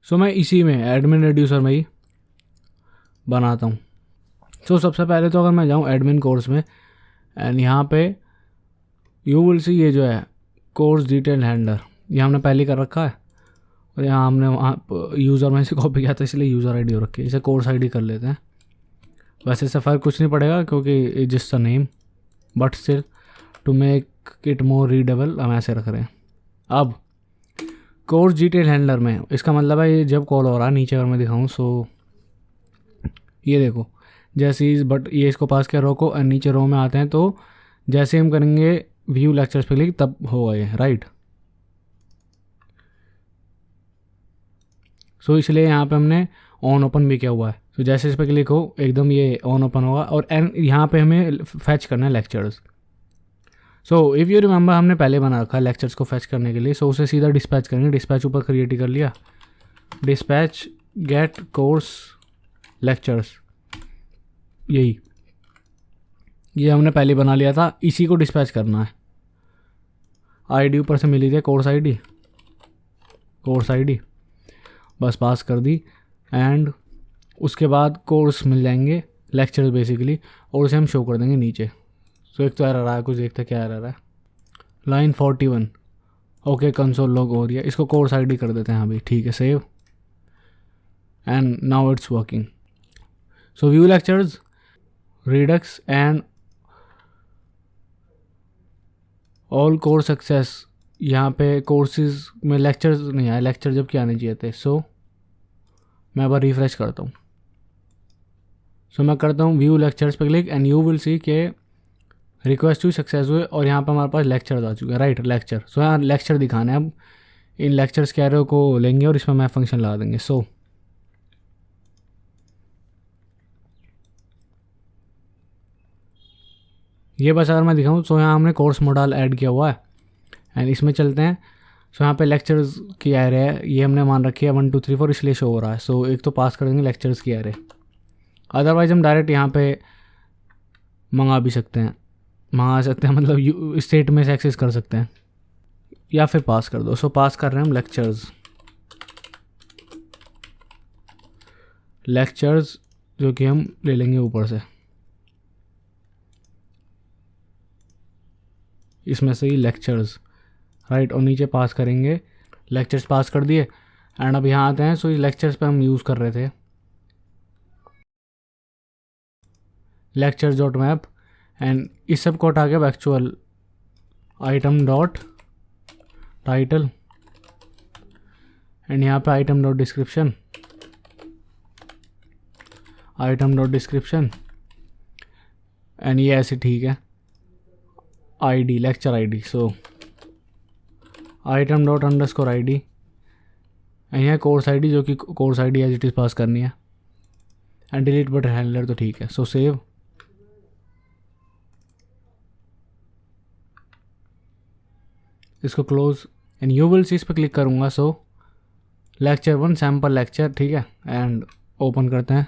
सो मैं इसी में एडमिन रिड्यूसर में ही बनाता हूँ। सो सबसे पहले तो अगर मैं जाऊँ एडमिन कोर्स में एंड यहाँ पे यू विल सी ये जो है कोर्स डिटेल हैंडलर, ये हमने पहले कर रखा है और यहाँ हमने वहाँ यूज़र में से कॉपी किया था इसलिए यूज़र आईडी हो रखी है। इसे कोर्स आईडी कर लेते हैं। वैसे इससे फ़र्क कुछ नहीं पड़ेगा क्योंकि just a name, but still to make it more readable हम ऐसे रख रहे हैं। अब कोर्स डिटेल हैंडलर में इसका मतलब है ये जब कॉल हो रहा है नीचे अगर मैं दिखाऊँ सो ये देखो जैसे इस बट ये इसको पास किया रो को और नीचे रो में आते हैं तो जैसे हम करेंगे व्यू लेक्चर्स पे क्लिक तब होगा ये, राइट। सो इसलिए यहाँ पे हमने ऑन ओपन भी किया हुआ है। तो जैसे इस पर क्लिक हो एकदम ये ऑन ओपन होगा और एंड यहाँ पे हमें फैच करना है lectures. So if you remember हमने पहले बना रखा है लेक्चर्स को फैच करने के लिए। सो उसे सीधा डिस्पैच करेंगे, डिस्पैच ऊपर क्रिएट कर लिया, डिस्पैच गेट कोर्स लेक्चर्स, यही ये हमने पहले बना लिया था, इसी को डिस्पैच करना है। आईडी ऊपर से मिली थी कोर्स आईडी बस पास कर दी एंड उसके बाद कोर्स मिल जाएंगे लेक्चर्स बेसिकली और उसे हम शो कर देंगे नीचे। सो एक तो एरर रहा है, कुछ देखते क्या एरर है। लाइन 41 ओके कंसोल लॉग हो रही है, इसको कोर्स आईडी कर देते हैं अभी, ठीक है save and now it's working. So view lectures Redux and all course success, यहाँ पे कोर्सेज में लेक्चर्स नहीं आए, लेक्चर जब क्या आने चाहिए थे। सो मैं अब रिफ्रेश करता हूँ। सो मैं करता हूँ व्यू लेक्चर्स पे क्लिक एंड यू विल सी के रिक्वेस्ट हुई सक्सेस हुए और यहाँ पे हमारे पास लेक्चर्स आ चुके हैं, राइट लेक्चर। सो यहाँ लेक्चर दिखाना है, अब इन लेक्चर्स के एरो को लेंगे और इसमें मैं फंक्शन लगा देंगे। सो ये बस अगर मैं दिखाऊँ सो यहाँ हमने कोर्स मॉडल ऐड किया हुआ है एंड इसमें चलते हैं। सो यहाँ पे लेक्चर्स की एरे है, ये हमने मान रखी है 1 2 3 4 इसलिए शो हो रहा है। सो एक तो पास कर देंगे लेक्चर्स की एरे, अदरवाइज हम डायरेक्ट यहाँ पे मंगा सकते हैं मतलब स्टेट में से एक्सेस कर सकते हैं या फिर पास कर दो। सो पास कर रहे हैं हम लेक्चर्स जो कि हम ले लेंगे ऊपर से, इसमें से ही लेक्चर्स, राइट, और नीचे पास करेंगे लेक्चर्स, पास कर दिए एंड अब यहाँ आते हैं। सो इस लेक्चर्स पे हम यूज़ कर रहे थे लेक्चर्स डॉट मैप एंड इस सब को हटा के actual item dot title and यहाँ पे आइटम डॉट डिस्क्रिप्शन एंड ये ऐसे ठीक है ID lecture ID. So item dot underscore ID and यहाँ कोर्स आईडी जो कि course ID as it is pass करनी है एंड डिलीट बटन हैंडलर तो ठीक है। सो सेव इसको close and you will see इस पर क्लिक करूँगा। सो लेक्चर 1 सैम्पल लेक्चर, ठीक है, एंड ओपन करते हैं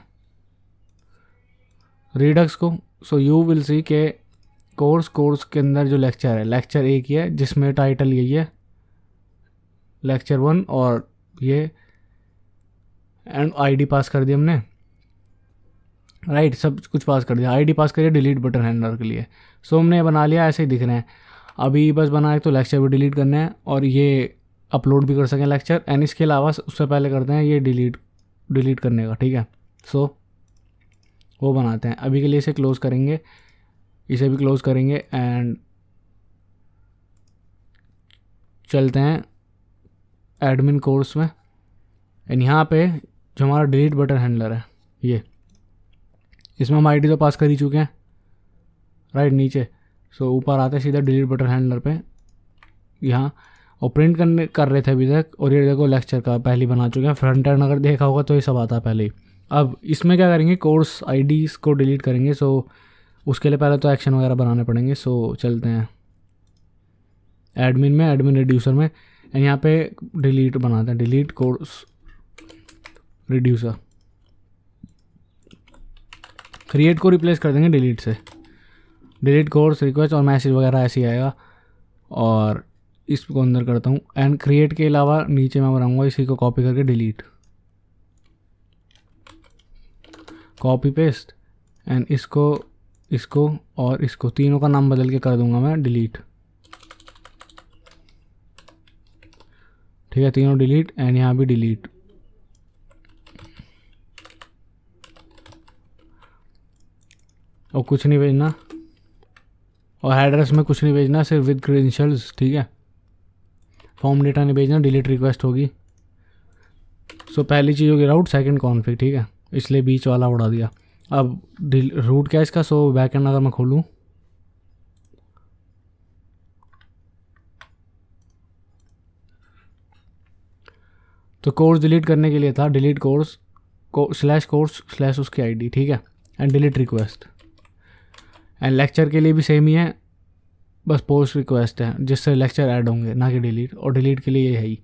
रिडक्स को। सो यू विल सी के कोर्स के अंदर जो लेक्चर है लेक्चर एक ही है जिसमें टाइटल यही है लेक्चर 1 और ये एंड आईडी पास कर दी हमने, राइट, सब कुछ पास कर दिया, आईडी पास करिए डिलीट बटन हैंडलर के लिए। सो हमने बना लिया, ऐसे ही दिख रहे हैं अभी बस बनाए तो लेक्चर भी डिलीट करने हैं और ये अपलोड भी कर सकें लेक्चर एंड इसके अलावा उससे पहले करते हैं ये डिलीट करने का, ठीक है। सो वो बनाते हैं, अभी के लिए इसे क्लोज़ करेंगे, इसे भी क्लोज़ करेंगे एंड चलते हैं एडमिन कोर्स में एंड यहाँ पे जो हमारा डिलीट बटन हैंडलर है ये, इसमें हम आईडी तो पास कर ही चुके हैं, राइट, नीचे। सो ऊपर आते हैं सीधा डिलीट बटन हैंडलर पे यहाँ और प्रिंट कर रहे थे अभी तक और ये देखो लेक्चर का पहले बना चुके हैं, फ्रंट एंड अगर देखा होगा तो ये सब आता है पहले ही। अब इसमें क्या करेंगे कोर्स आईडीज़ को डिलीट करेंगे। सो उसके लिए पहले तो एक्शन वगैरह बनाने पड़ेंगे। सो चलते हैं एडमिन में, एडमिन रिड्यूसर में एंड यहाँ पे डिलीट बनाते हैं, डिलीट कोर्स रिड्यूसर, क्रिएट को रिप्लेस कर देंगे डिलीट से, डिलीट कोर्स रिक्वेस्ट और मैसेज वगैरह ऐसे ही आएगा और इसको अंदर करता हूँ एंड क्रिएट के अलावा नीचे मैं बनाऊँगा इसी को कॉपी करके डिलीट, कॉपी पेस्ट एंड इसको इसको और इसको तीनों का नाम बदल के कर दूंगा मैं डिलीट। ठीक है, तीनों डिलीट एंड यहाँ भी डिलीट। और कुछ नहीं भेजना, और एड्रेस में कुछ नहीं भेजना, सिर्फ विद क्रेडेंशियल्स। ठीक है, फॉर्म डेटा नहीं भेजना, डिलीट रिक्वेस्ट होगी। सो पहली चीज़ होगी राउट, सेकंड कॉन्फ़िग। ठीक है, इसलिए बीच वाला उड़ा दिया। अब रूट क्या है इसका? सो बैकएंड अगर मैं खोलूँ तो कोर्स डिलीट करने के लिए था डिलीट कोर्स /कोर्स/ उसकी आईडी। ठीक है, and delete request. And lecture के लिए भी सेम ही है, बस पोस्ट रिक्वेस्ट है जिससे लेक्चर ऐड होंगे, ना कि डिलीट। और डिलीट के लिए ये है ही।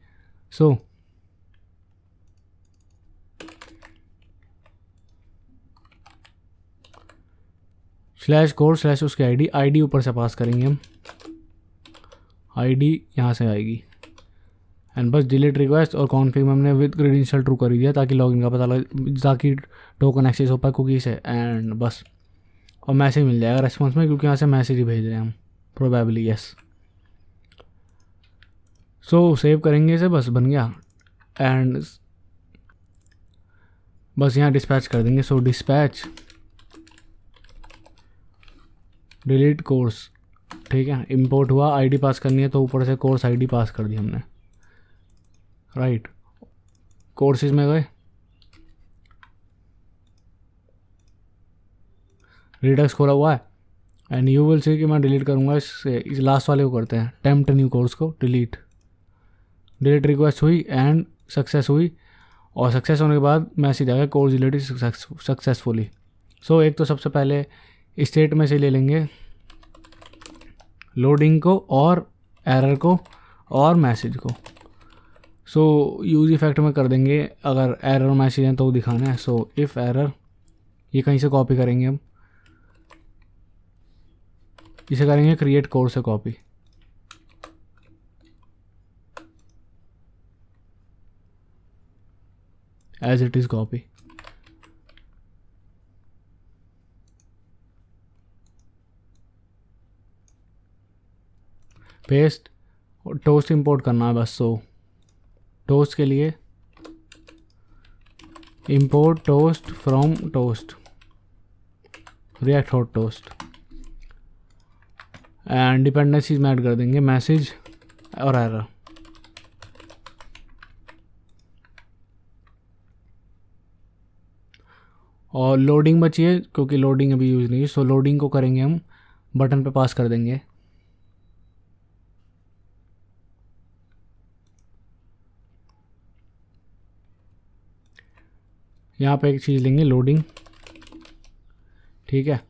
सो /कोर्स/ उसकी आईडी ऊपर से पास करेंगे हम, आईडी यहाँ से आएगी। एंड बस डिलीट रिक्वेस्ट और कॉन्फ़िग में हमने विद क्रेडेंशियल ट्रू कर दिया ताकि लॉगिन का पता लगे, ताकि टोकन एक्सेस हो पाए कुकी से। एंड बस, और मैसेज मिल जाएगा रेस्पॉन्स में, क्योंकि यहाँ से मैसेज ही भेज रहे हैं हम प्रोबेबली। यस, सो सेव करेंगे इसे, बस बन गया। एंड बस यहाँ डिस्पैच कर देंगे। सो डिस्पैच डिलीट कोर्स। ठीक है, इंपोर्ट हुआ, आईडी पास करनी है तो ऊपर से कोर्स आईडी पास कर दी हमने। राइट, कोर्सेज में गए, रिडक्स खोला हुआ है। एंड यू विल सी कि मैं डिलीट करूँगा इस लास्ट वाले को करते हैं, टेम्प्ट न्यू कोर्स को डिलीट रिक्वेस्ट हुई एंड सक्सेस हुई। और सक्सेस होने के बाद मैसेज आ गया कोर्स डिलीटेड सक्सेसफुली। सो एक तो सबसे पहले स्टेट में से ले लेंगे लोडिंग को और एरर को और मैसेज को। सो यूज इफेक्ट में कर देंगे, अगर एरर मैसेज हैं तो दिखाना है। सो इफ़ एरर, ये कहीं से कॉपी करेंगे हम, इसे करेंगे क्रिएट कोर्स से copy. As it is copy, paste, और टोस्ट इंपोर्ट करना है बस। सो टोस्ट के लिए import toast from toast react hot toast. And dependencies में ऐड कर देंगे मैसेज और एरर। और लोडिंग बची है क्योंकि लोडिंग अभी यूज़ नहीं है। सो लोडिंग को करेंगे हम बटन पे पास कर देंगे। यहाँ पे एक चीज़ लेंगे लोडिंग। ठीक है,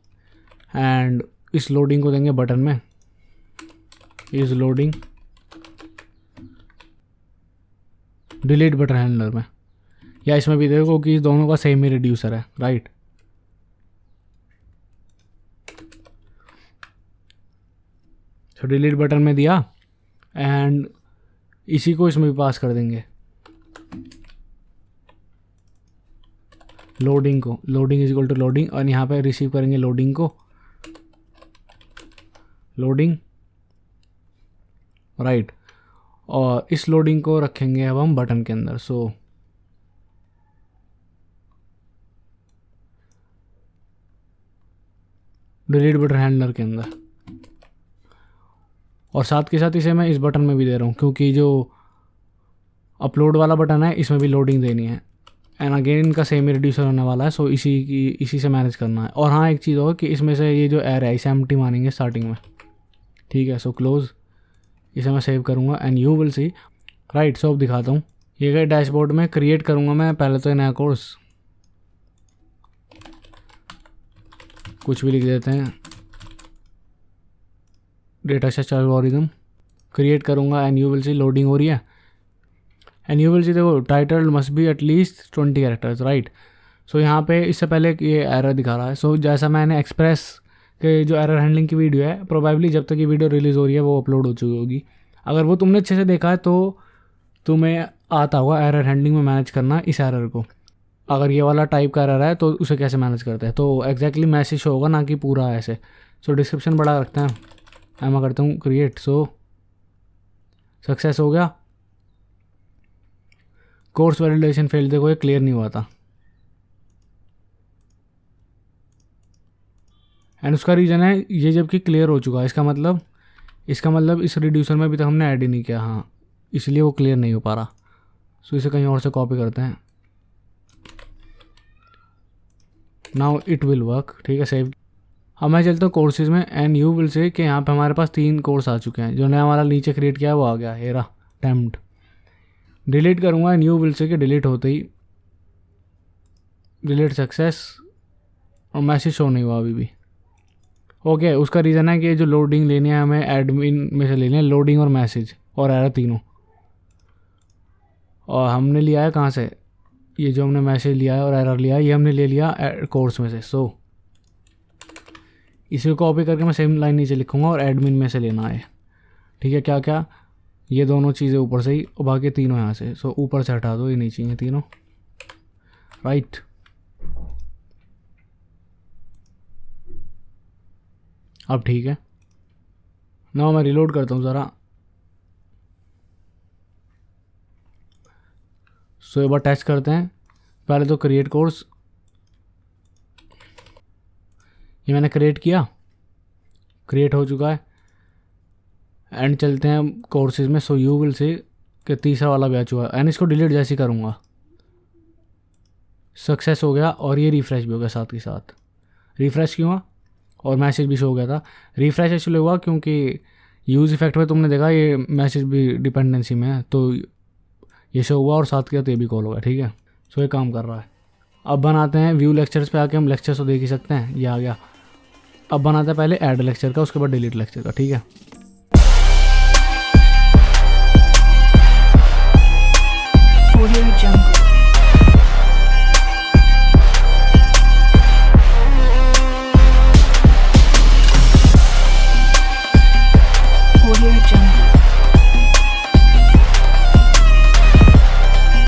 एंड इस लोडिंग को देंगे बटन में, is loading delete button handler में, या इसमें भी देखो कि इस दोनों का सेम ही रिड्यूसर है। राइट, तो डिलीट बटन में दिया एंड इसी को इसमें भी पास कर देंगे लोडिंग को, loading is equal to loading. और यहाँ पे रिसीव करेंगे लोडिंग को, लोडिंग। राइट, और इस लोडिंग को रखेंगे अब हम बटन के अंदर। सो डिलीट बटन हैंडलर के अंदर, और साथ के साथ इसे मैं इस बटन में भी दे रहा हूँ क्योंकि जो अपलोड वाला बटन है इसमें भी लोडिंग देनी है। एंड अगेन इनका सेम ही रिड्यूसर होने वाला है। सो इसी से मैनेज करना है। और हाँ, एक चीज़ और कि इसमें से ये जो एरर है इसे एम्प्टी मानेंगे स्टार्टिंग में। ठीक है, सो क्लोज, इसे मैं सेव करूँगा and you will see. Right, so अब दिखाता हूँ। ये गए डैशबोर्ड में, क्रिएट करूँगा मैं पहले तो नया कोर्स, कुछ भी लिख देते हैं, डेटा स्ट्रक्चर एल्गोरिथम क्रिएट करूँगा and you will see loading हो रही है। एंड यू विल सी, देखो title must be at least 20 characters. Right, so यहाँ पे इससे पहले ये एरर दिखा रहा है। सो जैसा मैंने एक्सप्रेस के जो एरर हैंडलिंग की वीडियो है, प्रोबेबली जब तक ये वीडियो रिलीज़ हो रही है वो अपलोड हो चुकी होगी। अगर वो तुमने अच्छे से देखा है तो तुम्हें आता होगा एरर हैंडलिंग में मैनेज करना इस एरर को। अगर ये वाला टाइप कर रहा है तो उसे कैसे मैनेज करते हैं। तो एग्जैक्टली मैसेज शो होगा, ना कि पूरा ऐसे। सो डिस्क्रिप्शन बड़ा रखते हैं, मैं करता हूँ क्रिएट। सो सक्सेस हो गया। कोर्स वैलिडेशन फेल, देखो ये क्लियर नहीं हुआ था, एंड उसका रीज़न है ये जबकि क्लियर हो चुका है। इसका मतलब इस रिड्यूसर में अभी तक हमने ऐड ही नहीं किया, हाँ, इसलिए वो क्लियर नहीं हो पा रहा। सो इसे कहीं और से कॉपी करते हैं। नाउ इट विल वर्क, ठीक है, सेव। अब मैं चलता हूँ कोर्सेज में, एंड यू विल से कि यहाँ पे हमारे पास 3 कोर्स आ चुके हैं। जो नया हमारा नीचे क्रिएट किया है वो आ गया, हेरा टेम्प्ट। डिलीट करूँगा, एंड यू विल से कि डिलीट होते ही डिलीट सक्सेस, और मैसेज शो नहीं हुआ अभी भी। ओके, उसका रीज़न है कि जो लोडिंग लेनी है हमें एडमिन में से लेनी है, लोडिंग और मैसेज और एरर तीनों। और हमने लिया है कहाँ से, ये जो हमने मैसेज लिया है और एरर लिया है ये हमने ले लिया कोर्स में से। सो इसे कॉपी करके मैं सेम लाइन नीचे लिखूँगा और एडमिन में से लेना है, ठीक है। क्या क्या, ये दोनों चीज़ें ऊपर से ही, और बाकी तीनों यहाँ से। सो ऊपर से हटा दो, ये नीचे हैं तीनों, राइट। अब ठीक है। नाउ मैं रिलोड करता हूँ ज़रा। सो एक बार टेस्ट करते हैं। पहले तो क्रिएट कोर्स, ये मैंने क्रिएट किया, क्रिएट हो चुका है। एंड चलते हैं कोर्सेज में। सो यू विल से कि तीसरा वाला भी आ चुका है, एंड इसको डिलीट जैसे करूँगा, सक्सेस हो गया। और ये रिफ़्रेश भी हो गया साथ के साथ। रिफ़्रेश क्यों हुआ, और मैसेज भी शो हो गया था। रिफ़्रेश इसलिए हुआ क्योंकि यूज़ इफेक्ट में तुमने देखा ये मैसेज भी डिपेंडेंसी में है, तो ये शो हुआ और साथ के साथ ये भी कॉल होगा, ठीक है। सो ये काम कर रहा है। अब बनाते हैं व्यू लेक्चर्स पे आके, हम लेक्चर्स तो देख ही सकते हैं, ये आ गया। अब बनाते हैं पहले ऐड लेक्चर का, उसके बाद डिलीट लेक्चर का, ठीक है।